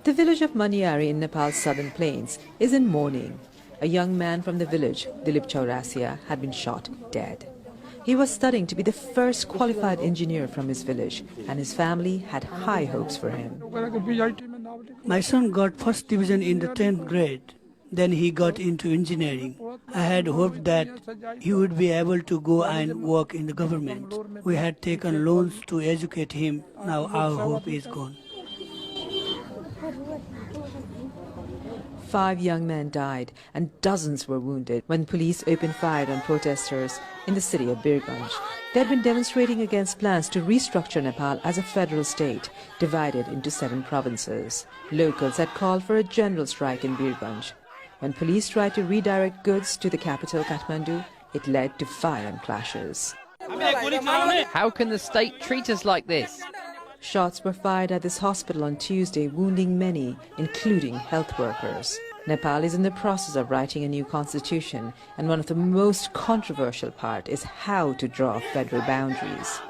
The village of Maniari in Nepal's southern plains is in mourning. A young man from the village, Dilip Chaurasia, had been shot dead. He was studying to be the first qualified engineer from his village, and his family had high hopes for him. My son got first division in the 10th grade. Then he got into engineering. I had hoped that he would be able to go and work in the government. We had taken loans to educate him. Now our hope is gone. 5 young men died and dozens were wounded when police opened fire on protesters in the city of Birganj. They had been demonstrating against plans to restructure Nepal as a federal state, divided into 7 provinces. Locals had called for a general strike in Birganj. When police tried to redirect goods to the capital, Kathmandu, it led to violent clashes. How can the state treat us like this? Shots were fired at this hospital on Tuesday, wounding many, including health workers. Nepal is in the process of writing a new constitution, and one of the most controversial parts is how to draw federal boundaries.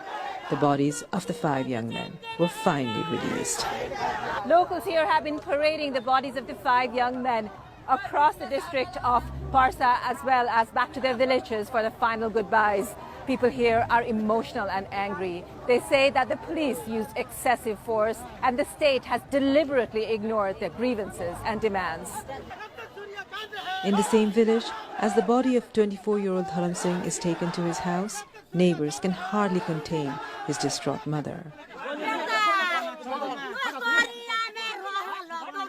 The bodies of the 5 young men were finally released. Locals here have been parading the bodies of the 5 young men across the district of Parsa as well as back to their villages for the final goodbyes. People here are emotional and angry. They say that the police used excessive force and the state has deliberately ignored their grievances and demands. In the same village, as the body of 24-year-old Dharam Singh is taken to his house, neighbors can hardly contain his distraught mother.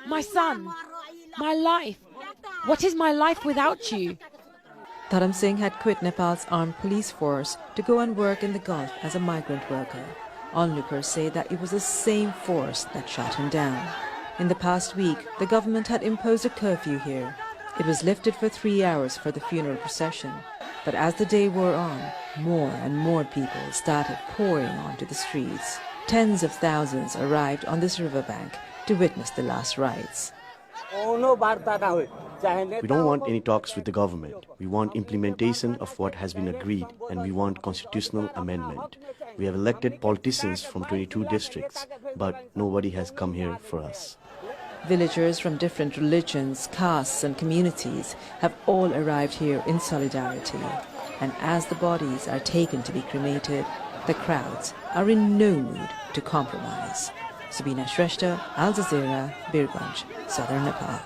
My son, my life. What is my life without you? Dharam Singh had quit Nepal's armed police force to go and work in the Gulf as a migrant worker. Onlookers say that it was the same force that shot him down. In the past week, the government had imposed a curfew here. It was lifted for 3 hours for the funeral procession. But as the day wore on, more and more people started pouring onto the streets. Tens of thousands arrived on this riverbank to witness the last rites. We don't want any talks with the government. We want implementation of what has been agreed, and we want constitutional amendment. We have elected politicians from 22 districts, but nobody has come here for us. Villagers from different religions, castes and communities have all arrived here in solidarity. And as the bodies are taken to be cremated, the crowds are in no mood to compromise. Sabina Shrestha, Aljazeera, Birganj, Southern Nepal.